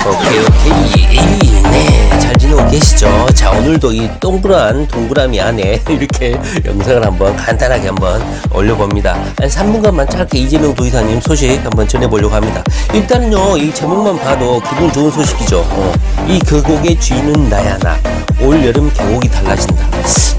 오케이. 네, 잘 지내고 계시죠? 자, 오늘도 이 동그라미 안에 이렇게 영상을 한번 간단하게 한번 올려봅니다. 한 3분간만 짧게 이재명 도지사님 소식 한번 전해보려고 합니다. 일단은요, 이 제목만 봐도 기분 좋은 소식이죠. 이 계곡의 주인은 나야 나. 올 여름 계곡이 달라진다.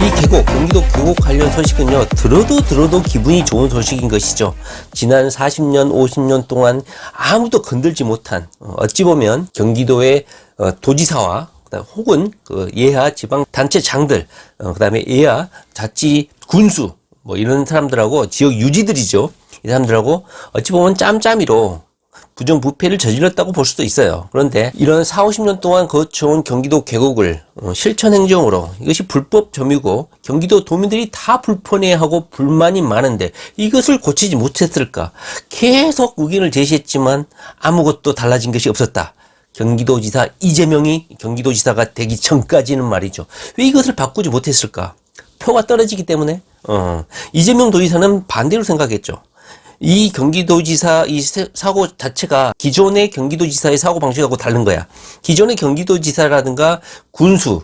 이 계곡, 경기도 계곡 관련 소식은요, 들어도 기분이 좋은 소식인 것이죠. 지난 40년, 50년 동안 아무도 건들지 못한, 어찌 보면 경기도의 도지사와 혹은 그 예하 지방 단체장들, 그다음에 예하 자치 군수, 뭐 이런 사람들하고 지역 유지들이죠. 이 사람들하고 어찌 보면 짬짬이로 부정부패를 저질렀다고 볼 수도 있어요. 그런데 이런 4, 50년 동안 거쳐온 경기도 계곡을 실천행정으로, 이것이 불법 점유고 경기도 도민들이 다 불편해하고 불만이 많은데 이것을 고치지 못했을까? 계속 의견을 제시했지만 아무것도 달라진 것이 없었다. 경기도지사 이재명이 경기도지사가 되기 전까지는 말이죠. 왜 이것을 바꾸지 못했을까? 표가 떨어지기 때문에? 이재명 도지사는 반대로 생각했죠. 이 경기도지사 이 사고 자체가 기존의 경기도지사의 사고 방식하고 다른 거야. 기존의 경기도지사라든가 군수,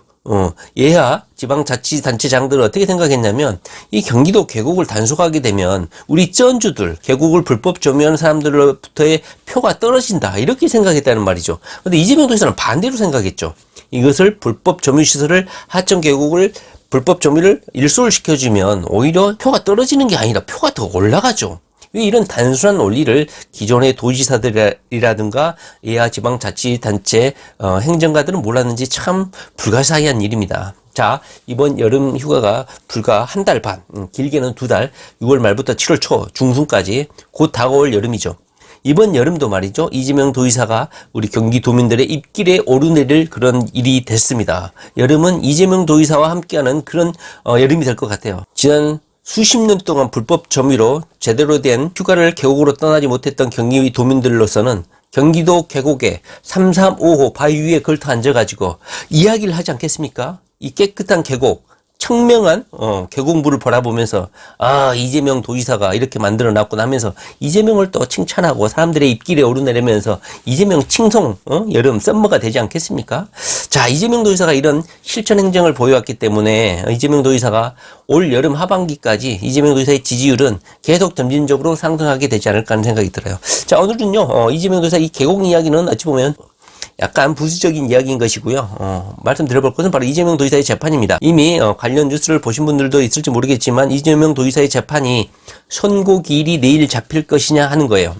예하 지방자치단체장들은 어떻게 생각했냐면, 이 경기도 계곡을 단속하게 되면 우리 쩐주들, 계곡을 불법 점유하는 사람들로부터의 표가 떨어진다, 이렇게 생각했다는 말이죠. 근데 이재명 도지사는 반대로 생각했죠. 이것을 불법 점유시설을, 하천 계곡을 불법 점유를 일소를 시켜주면 오히려 표가 떨어지는 게 아니라 표가 더 올라가죠. 왜 이런 단순한 원리를 기존의 도지사들이라든가 예하 지방자치단체 행정가들은 몰랐는지 참 불가사의한 일입니다. 자, 이번 여름 휴가가 불과 한 달 반, 길게는 2달, 6월 말부터 7월 초 중순까지 곧 다가올 여름이죠. 이번 여름도 말이죠, 이재명 도지사가 우리 경기도민들의 입길에 오르내릴 그런 일이 됐습니다. 여름은 이재명 도지사와 함께하는 그런 여름이 될 것 같아요. 지난 수십 년 동안 불법 점유로 제대로 된 휴가를 계곡으로 떠나지 못했던 경기 도민들로서는 경기도 계곡에 335호 바위 위에 걸터 앉아가지고 이야기를 하지 않겠습니까? 이 깨끗한 계곡, 청명한 계곡물을 바라보면서 이재명 도지사가 이렇게 만들어놨구나 하면서 이재명을 또 칭찬하고 사람들의 입길에 오르내리면서 이재명 칭송 여름 썸머가 되지 않겠습니까? 자, 이재명 도지사가 이런 실천 행정을 보여왔기 때문에 이재명 도지사가 올 여름 하반기까지 이재명 도지사의 지지율은 계속 점진적으로 상승하게 되지 않을까 하는 생각이 들어요. 자, 오늘은요, 이재명 도지사 이 계곡 이야기는 어찌 보면 약간 부수적인 이야기인 것이고요. 말씀드려볼 것은 바로 이재명 도지사의 재판입니다. 이미 관련 뉴스를 보신 분들도 있을지 모르겠지만 이재명 도지사의 재판이 선고기일이 내일 잡힐 것이냐 하는 거예요.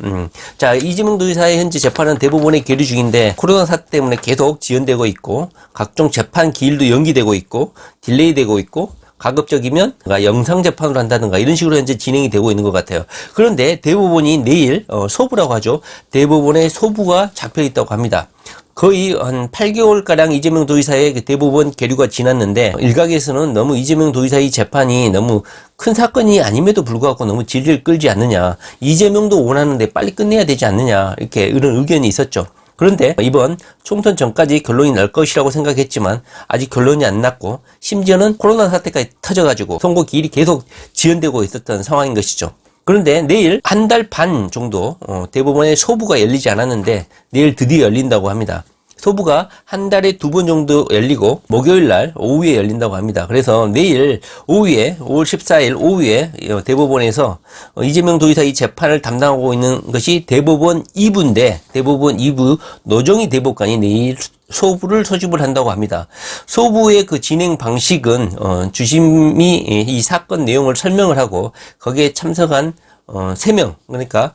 자, 이재명 도지사의 현재 재판은 대법원에 계류 중인데 코로나 사태 때문에 계속 지연되고 있고 각종 재판 기일도 연기되고 있고 딜레이 되고 있고 가급적이면 영상 재판을 한다든가 이런 식으로 현재 진행이 되고 있는 것 같아요. 그런데 대법원이 내일 소부라고 하죠. 대법원에 소부가 잡혀 있다고 합니다. 거의 한 8개월가량 이재명 도지사의 대법원 계류가 지났는데 일각에서는 너무 이재명 도지사의 재판이 너무 큰 사건이 아님에도 불구하고 너무 질질 끌지 않느냐, 이재명도 원하는데 빨리 끝내야 되지 않느냐, 이렇게 이런 의견이 있었죠. 그런데 이번 총선 전까지 결론이 날 것이라고 생각했지만 아직 결론이 안 났고 심지어는 코로나 사태까지 터져가지고 선고 기일이 계속 지연되고 있었던 상황인 것이죠. 그런데 내일 한 달 반 정도 대법원의 소부가 열리지 않았는데 내일 드디어 열린다고 합니다. 소부가 한 달에 2번 정도 열리고 목요일 날 오후에 열린다고 합니다. 그래서 내일 오후에 5월 14일 오후에 대법원에서 이재명 도지사 이 재판을 담당하고 있는 것이 대법원 2부인데 대법원 2부 노정희 대법관이 내일 소부를 소집을 한다고 합니다. 소부의 그 진행 방식은 주심이 이 사건 내용을 설명을 하고 거기에 참석한 3명, 그러니까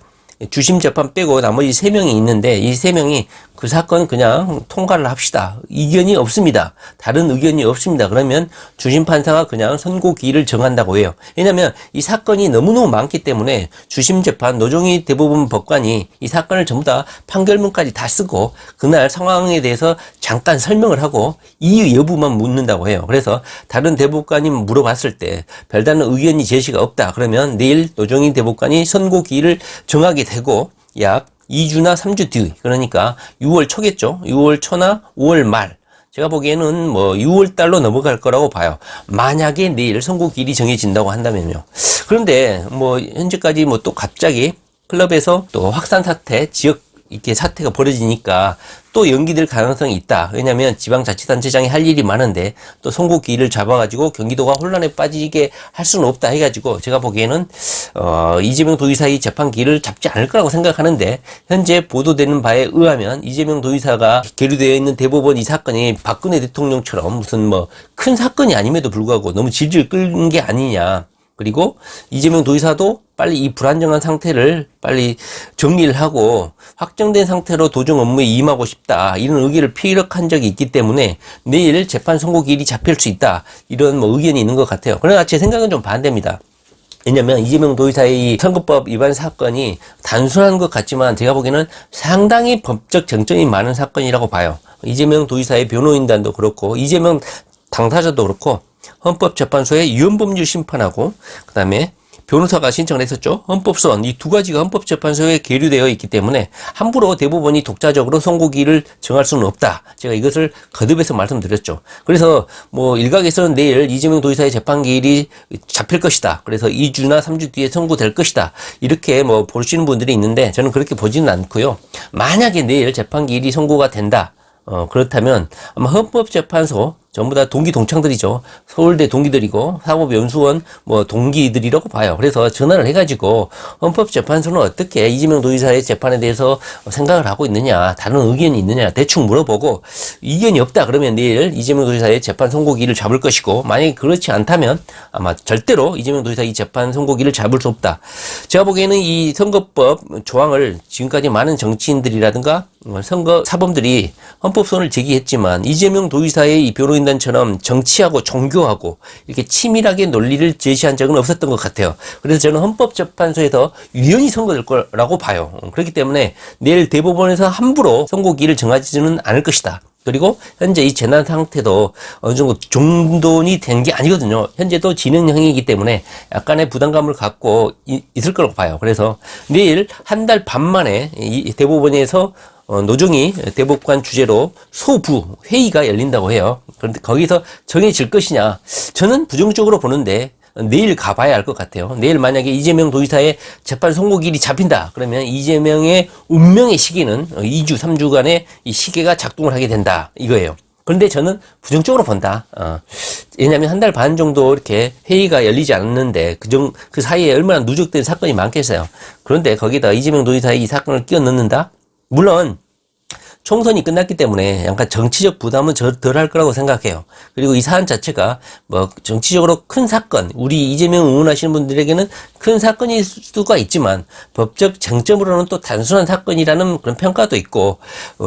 주심 재판 빼고 나머지 3명이 있는데 이 3명이 그 사건 그냥 통과를 합시다. 이견이 없습니다. 다른 의견이 없습니다. 그러면 주심 판사가 그냥 선고기일을 정한다고 해요. 왜냐하면 이 사건이 너무너무 많기 때문에 주심 재판 노정희 대법원 법관이 이 사건을 전부 다 판결문까지 다 쓰고 그날 상황에 대해서 잠깐 설명을 하고 이유 여부만 묻는다고 해요. 그래서 다른 대법관이 물어봤을 때 별다른 의견이 제시가 없다. 그러면 내일 노정희 대법관이 선고기일을 정하게 되고 약 2주나 3주 뒤, 그러니까 6월 초겠죠. 6월 초나 5월 말. 제가 보기에는 뭐 6월 달로 넘어갈 거라고 봐요. 만약에 내일 선고기일이 정해진다고 한다면요. 그런데 뭐 현재까지 뭐 또 갑자기 클럽에서 또 확산 사태, 지역 이렇게 사태가 벌어지니까 또 연기될 가능성이 있다. 왜냐면 지방자치단체장이 할 일이 많은데 또 선거기일을 잡아가지고 경기도가 혼란에 빠지게 할 수는 없다 해가지고 제가 보기에는 이재명 도지사의 재판기일을 잡지 않을 거라고 생각하는데, 현재 보도되는 바에 의하면 이재명 도지사가 계류되어 있는 대법원 이 사건이 박근혜 대통령처럼 무슨 뭐 큰 사건이 아님에도 불구하고 너무 질질 끌는 게 아니냐. 그리고 이재명 도지사도 빨리 이 불안정한 상태를 빨리 정리를 하고 확정된 상태로 도정 업무에 임하고 싶다, 이런 의견을 피력한 적이 있기 때문에 내일 재판 선고기일이 잡힐 수 있다, 이런 뭐 의견이 있는 것 같아요. 그러나 제 생각은 좀 반대입니다. 왜냐면 이재명 도지사의 선거법 위반 사건이 단순한 것 같지만 제가 보기에는 상당히 법적 쟁점이 많은 사건이라고 봐요. 이재명 도지사의 변호인단도 그렇고 이재명 당사자도 그렇고 헌법재판소의 유언법률 심판하고 그다음에 변호사가 신청을 했었죠. 헌법소원, 이 두 가지가 헌법재판소에 계류되어 있기 때문에 함부로 대법원이 독자적으로 선고기일을 정할 수는 없다. 제가 이것을 거듭해서 말씀드렸죠. 그래서 뭐 일각에서는 내일 이재명 도지사의 재판기일이 잡힐 것이다, 그래서 2주나 3주 뒤에 선고될 것이다, 이렇게 뭐 보시는 분들이 있는데 저는 그렇게 보지는 않고요. 만약에 내일 재판기일이 선고가 된다, 그렇다면 아마 헌법재판소 전부 다 동기 동창들이죠. 서울대 동기들이고 사법연수원 뭐 동기들이라고 봐요. 그래서 전화를 해가지고 헌법재판소는 어떻게 이재명 도지사의 재판에 대해서 생각을 하고 있느냐, 다른 의견이 있느냐 대충 물어보고 이견이 없다 그러면 내일 이재명 도지사의 재판 선고기일을 잡을 것이고, 만약에 그렇지 않다면 아마 절대로 이재명 도지사의 재판 선고기일을 잡을 수 없다. 제가 보기에는 이 선거법 조항을 지금까지 많은 정치인들이라든가 선거 사범들이 헌법소원을 제기했지만 이재명 도지사의 이 변호인단처럼 정치하고 종교하고 이렇게 치밀하게 논리를 제시한 적은 없었던 것 같아요. 그래서 저는 헌법재판소에서 유연히 선고될 거라고 봐요. 그렇기 때문에 내일 대법원에서 함부로 선고기일을 정하지는 않을 것이다. 그리고 현재 이 재난 상태도 어느 정도 정돈이 된 게 아니거든요. 현재도 진행형이기 때문에 약간의 부담감을 갖고 있을 거라고 봐요. 그래서 내일 한 달 반 만에 이 대법원에서 노정희 대법관 주재로 소부 회의가 열린다고 해요. 그런데 거기서 정해질 것이냐, 저는 부정적으로 보는데 내일 가봐야 알 것 같아요. 내일 만약에 이재명 도지사의 재판 선고기일이 잡힌다 그러면 이재명의 운명의 시기는 2주 3주간의 이 시계가 작동을 하게 된다, 이거예요. 그런데 저는 부정적으로 본다. 왜냐하면 한 달 반 정도 이렇게 회의가 열리지 않았는데 그 사이에 얼마나 누적된 사건이 많겠어요. 그런데 거기다 이재명 도지사의 이 사건을 끼워 넣는다? 물론 총선이 끝났기 때문에 약간 정치적 부담은 덜 할 거라고 생각해요. 그리고 이 사안 자체가 뭐 정치적으로 큰 사건, 우리 이재명 응원하시는 분들에게는 큰 사건일 수가 있지만 법적 쟁점으로는 또 단순한 사건이라는 그런 평가도 있고,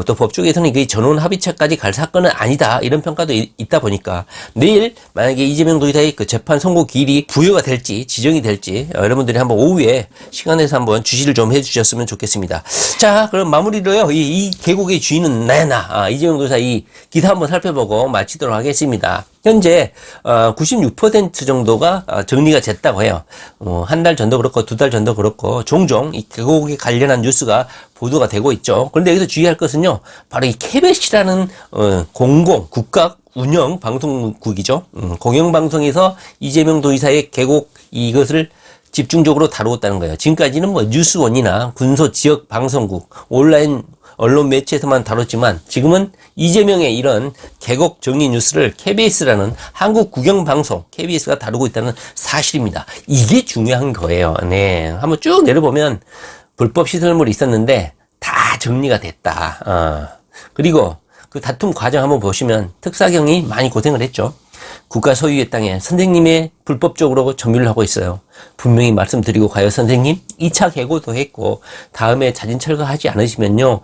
또 법조계에서는 이게 전원 합의체까지 갈 사건은 아니다, 이런 평가도 있다 보니까 내일 만약에 이재명 도지사의 그 재판 선고 기일이 부여가 될지 지정이 될지 여러분들이 한번 오후에 시간에서 한번 주시를 좀 해주셨으면 좋겠습니다. 자, 그럼 마무리로요, 이 계곡의 주인은 나야 이재명 도지사 이 기사 한번 살펴보고 마치도록 하겠습니다. 현재 96% 정도가 정리가 됐다고 해요. 한 달 전도 그렇고 두 달 전도 그렇고 종종 이 계곡에 관련한 뉴스가 보도가 되고 있죠. 그런데 여기서 주의할 것은요, 바로 이 KBS라는 공공 국가 운영 방송국이죠. 공영방송에서 이재명 도지사의 계곡 이것을 집중적으로 다루었다는 거예요. 지금까지는 뭐 뉴스원이나 군소 지역 방송국, 온라인 언론 매체에서만 다뤘지만 지금은 이재명의 이런 계곡 정리 뉴스를 KBS라는 한국 국영방송 KBS가 다루고 있다는 사실입니다. 이게 중요한 거예요. 네, 한번 쭉 내려보면 불법 시설물이 있었는데 다 정리가 됐다. 그리고 그 다툼 과정 한번 보시면 특사경이 많이 고생을 했죠. 국가 소유의 땅에 선생님의 불법적으로 점유를 하고 있어요. 분명히 말씀드리고 가요. 선생님 2차 개고도 했고 다음에 자진 철거하지 않으시면요,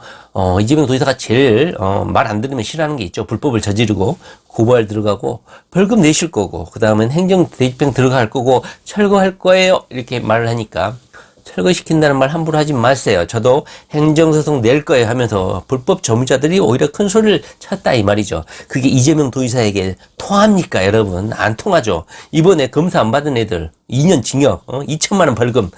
이재명 도지사가 제일 말 안 들으면 싫어하는 게 있죠. 불법을 저지르고 고발 들어가고 벌금 내실 거고 그 다음엔 행정 대집행 들어갈 거고 철거할 거예요, 이렇게 말을 하니까 철거시킨다는 말 함부로 하지 마세요. 저도 행정소송 낼 거예요 하면서 불법 점유자들이 오히려 큰 소리를 쳤다, 이 말이죠. 그게 이재명 도지사에게 통합니까, 여러분? 안 통하죠. 이번에 검사 안 받은 애들 2년 징역, 2천만 원 벌금.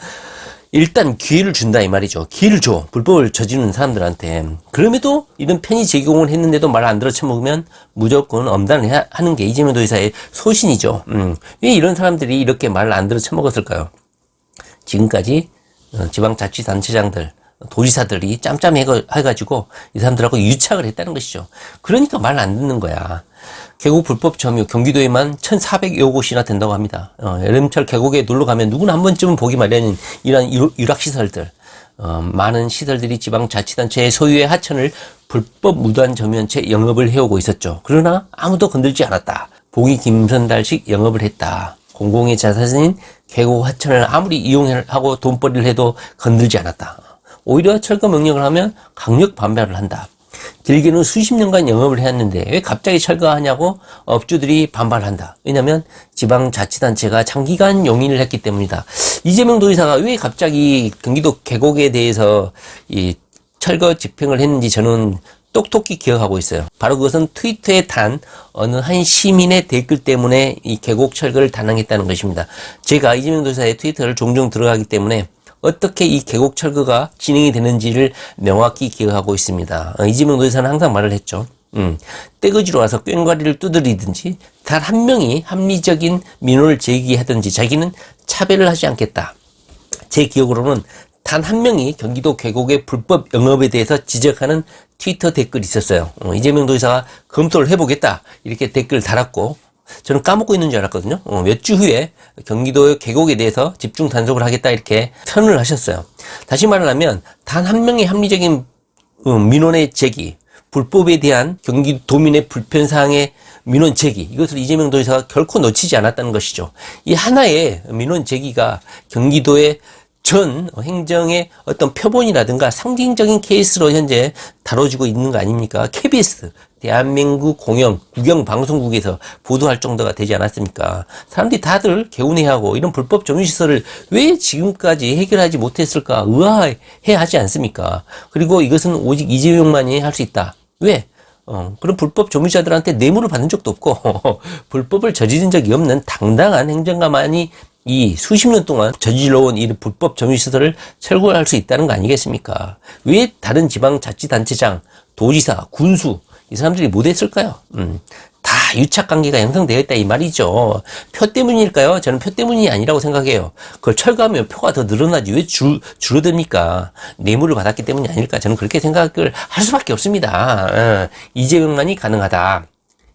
일단 기회를 준다, 이 말이죠. 기회를 줘, 불법을 저지르는 사람들한테. 그럼에도 이런 편의 제공을 했는데도 말 안 들어 처먹으면 무조건 엄단을 하는 게 이재명 도지사의 소신이죠. 왜 이런 사람들이 이렇게 말을 안 들어 처먹었을까요? 지금까지 지방자치단체장들 도지사들이 짬짬해가지고 이 사람들하고 유착을 했다는 것이죠. 그러니까 말 안 듣는 거야. 계곡 불법 점유 경기도에만 1,400여 곳이나 된다고 합니다. 여름철 계곡에 놀러 가면 누구나 한 번쯤은 보기 마련인 이런 유락시설들, 많은 시설들이 지방자치단체의 소유의 하천을 불법 무단 점유한 채 영업을 해오고 있었죠. 그러나 아무도 건들지 않았다. 봉이 김선달식 영업을 했다. 공공의 자산인 계곡 하천을 아무리 이용하고 돈벌이를 해도 건들지 않았다. 오히려 철거 명령을 하면 강력 반발을 한다. 길게는 수십 년간 영업을 해왔는데 왜 갑자기 철거하냐고 업주들이 반발한다. 왜냐하면 지방자치단체가 장기간 용인을 했기 때문이다. 이재명 도지사가 왜 갑자기 경기도 계곡에 대해서 이 철거 집행을 했는지 저는 똑똑히 기억하고 있어요. 바로 그것은 트위터에 단 어느 한 시민의 댓글 때문에 이 계곡 철거를 단행했다는 것입니다. 제가 이재명 도지사의 트위터를 종종 들어가기 때문에 어떻게 이 계곡 철거가 진행이 되는지를 명확히 기억하고 있습니다. 이재명 도지사는 항상 말을 했죠. 떼거지로 와서 꽹과리를 두드리든지 단 한 명이 합리적인 민원을 제기하든지 자기는 차별을 하지 않겠다. 제 기억으로는 단 한 명이 경기도 계곡의 불법 영업에 대해서 지적하는 트위터 댓글이 있었어요. 이재명 도지사가 검토를 해보겠다 이렇게 댓글을 달았고 저는 까먹고 있는 줄 알았거든요. 몇 주 후에 경기도의 계곡에 대해서 집중 단속을 하겠다 이렇게 선언을 하셨어요. 다시 말을 하면 단 한 명의 합리적인 민원의 제기, 불법에 대한 경기도민의 불편사항의 민원 제기, 이것을 이재명 도지사가 결코 놓치지 않았다는 것이죠. 이 하나의 민원 제기가 경기도의 전 행정의 어떤 표본이라든가 상징적인 케이스로 현재 다뤄지고 있는 거 아닙니까? KBS, 대한민국 국영방송국에서 보도할 정도가 되지 않았습니까? 사람들이 다들 개운해하고 이런 불법 점유시설을 왜 지금까지 해결하지 못했을까 의아해하지 않습니까? 그리고 이것은 오직 이재명만이 할 수 있다. 왜? 그런 불법 점유자들한테 뇌물을 받는 적도 없고 불법을 저지른 적이 없는 당당한 행정가만이 이 수십 년 동안 저질러온 이 불법 점유시설을 철거할 수 있다는 거 아니겠습니까? 왜 다른 지방자치단체장, 도지사, 군수 이 사람들이 못했을까요? 다 유착관계가 형성되어 있다 이 말이죠. 표 때문일까요? 저는 표 때문이 아니라고 생각해요. 그걸 철거하면 표가 더 늘어나지 왜 줄어듭니까? 뇌물을 받았기 때문이 아닐까? 저는 그렇게 생각을 할 수밖에 없습니다. 이재명만이 가능하다.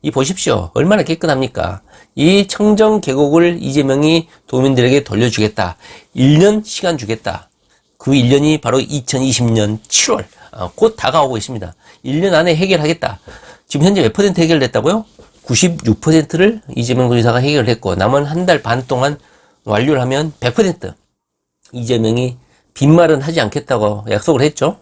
이 보십시오. 얼마나 깨끗합니까? 이 청정 계곡을 이재명이 도민들에게 돌려주겠다. 1년 시간 주겠다. 그 1년이 바로 2020년 7월. 곧 다가오고 있습니다. 1년 안에 해결하겠다. 지금 현재 몇 퍼센트 해결됐다고요? 96%를 이재명 도지사가 해결했고 남은 한 달 반 동안 완료를 하면 100% 이재명이 빈말은 하지 않겠다고 약속을 했죠.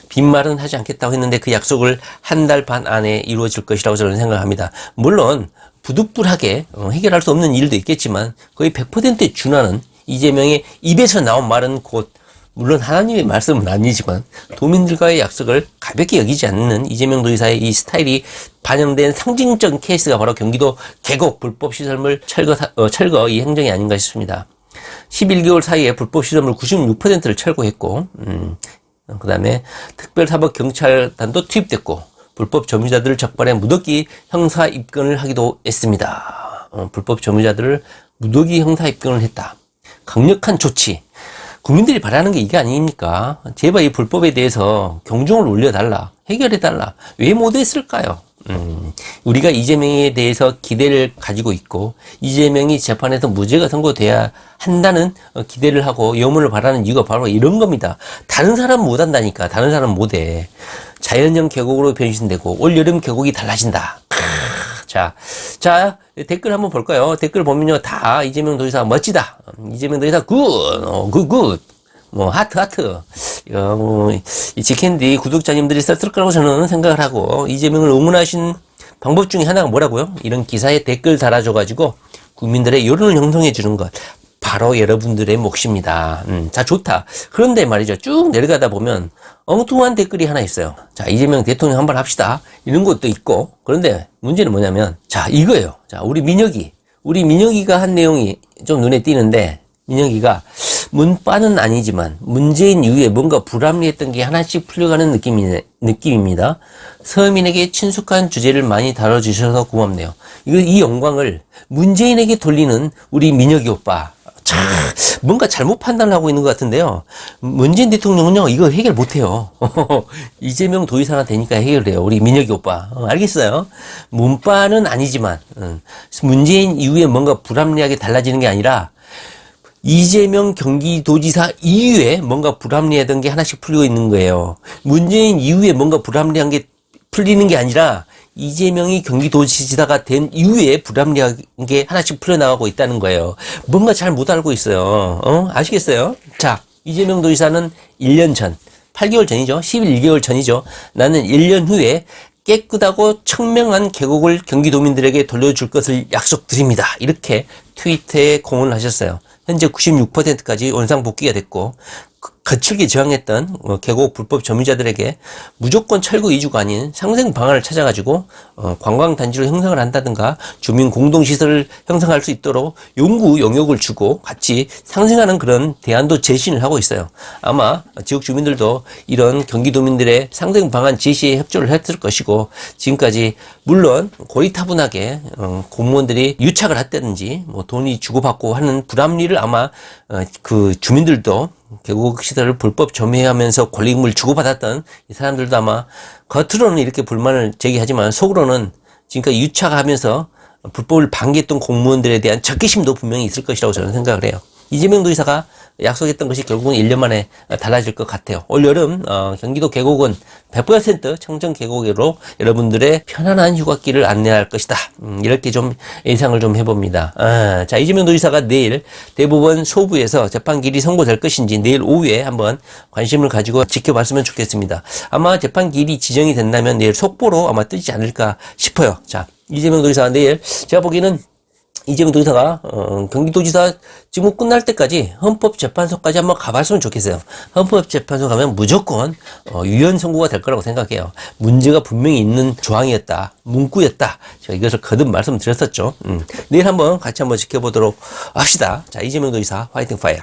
빈말은 하지 않겠다고 했는데 그 약속을 한 달 반 안에 이루어질 것이라고 저는 생각합니다. 물론 부득불하게 해결할 수 없는 일도 있겠지만 거의 100%에 준하는 이재명의 입에서 나온 말은 곧 물론 하나님의 말씀은 아니지만 도민들과의 약속을 가볍게 여기지 않는 이재명 도지사의 이 스타일이 반영된 상징적인 케이스가 바로 경기도 계곡 불법 시설물 철거 이 행정이 아닌가 싶습니다. 11개월 사이에 불법 시설물 96%를 철거했고 그 다음에 특별사법경찰단도 투입됐고 불법 점유자들을 적발해 무더기 형사 입건을 하기도 했습니다. 불법 점유자들을 무더기 형사 입건을 했다. 강력한 조치. 국민들이 바라는 게 이게 아닙니까? 제발 이 불법에 대해서 경종을 울려달라. 해결해달라. 왜 못했을까요? 우리가 이재명에 대해서 기대를 가지고 있고 이재명이 재판에서 무죄가 선고돼야 한다는 기대를 하고 염원을 바라는 이유가 바로 이런 겁니다. 다른 사람 못한다니까. 다른 사람 못해. 자연형 계곡으로 변신되고 올여름 계곡이 달라진다. 자, 댓글 한번 볼까요? 댓글 보면요, 다 이재명 도지사 멋지다. 이재명 도지사 굿. 하트. 이 직캔디 구독자님들이 썼을 거라고 저는 생각을 하고, 이재명을 응원하신 방법 중에 하나가 뭐라고요? 이런 기사에 댓글 달아줘가지고, 국민들의 여론을 형성해 주는 것. 바로 여러분들의 몫입니다. 자, 좋다. 그런데 말이죠. 쭉 내려가다 보면 엉뚱한 댓글이 하나 있어요. 자, 이재명 대통령 한번 합시다. 이런 것도 있고. 그런데 문제는 뭐냐면, 자, 이거예요. 자, 우리 민혁이가 한 내용이 좀 눈에 띄는데, 민혁이가 문바는 아니지만 문재인 이후에 뭔가 불합리했던 게 하나씩 풀려가는 느낌입니다. 서민에게 친숙한 주제를 많이 다뤄주셔서 고맙네요. 이 영광을 문재인에게 돌리는 우리 민혁이 오빠. 참 뭔가 잘못 판단을 하고 있는 것 같은데요. 문재인 대통령은요 이거 해결 못해요. 이재명 도의사가 되니까 해결해요. 우리 민혁이 오빠. 알겠어요. 문바는 아니지만 문재인 이후에 뭔가 불합리하게 달라지는 게 아니라 이재명 경기도지사 이후에 뭔가 불합리하던 게 하나씩 풀리고 있는 거예요. 문재인 이후에 뭔가 불합리한 게 풀리는 게 아니라 이재명이 경기도지사가 된 이후에 불합리한 게 하나씩 풀려나가고 있다는 거예요. 뭔가 잘 못 알고 있어요. 아시겠어요? 자, 이재명 도지사는 1년 전, 8개월 전이죠. 11개월 전이죠. 나는 1년 후에 깨끗하고 청명한 계곡을 경기도민들에게 돌려줄 것을 약속드립니다. 이렇게 트위터에 공언을 하셨어요. 현재 96%까지 원상복귀가 됐고 거칠게 저항했던 계곡 불법 점유자들에게 무조건 철거 이주가 아닌 상생 방안을 찾아가지고 관광단지로 형성을 한다든가 주민 공동시설을 형성할 수 있도록 용구 용역을 주고 같이 상생하는 그런 대안도 제시를 하고 있어요. 아마 지역 주민들도 이런 경기도민들의 상생 방안 제시에 협조를 했을 것이고 지금까지 물론 고리타분하게 공무원들이 유착을 했다든지 뭐 돈이 주고받고 하는 불합리를 아마 그 주민들도 계곡 시설을 불법 점유하면서 권리금을 주고받았던 이 사람들도 아마 겉으로는 이렇게 불만을 제기하지만 속으로는 지금까지 유착하면서 불법을 방기했던 공무원들에 대한 적개심도 분명히 있을 것이라고 저는 생각을 해요. 이재명 도지사가 약속했던 것이 결국은 1년 만에 달라질 것 같아요. 올 여름 경기도 계곡은 100% 청정 계곡으로 여러분들의 편안한 휴가길을 안내할 것이다. 이렇게 좀 예상을 좀 해봅니다. 자, 이재명 도지사가 내일 대법원 소부에서 재판길이 선고될 것인지 내일 오후에 한번 관심을 가지고 지켜봤으면 좋겠습니다. 아마 재판길이 지정이 된다면 내일 속보로 아마 뜨지 않을까 싶어요. 자, 이재명 도지사가 내일 제가 보기에는 이재명 도지사가 경기도지사 직무 끝날 때까지 헌법재판소까지 한번 가봤으면 좋겠어요. 헌법재판소 가면 무조건 유연 선고가 될 거라고 생각해요. 문제가 분명히 있는 조항이었다, 문구였다. 제가 이것을 거듭 말씀드렸었죠. 내일 한번 같이 한번 지켜보도록 합시다. 자, 이재명 도지사 화이팅 파이어.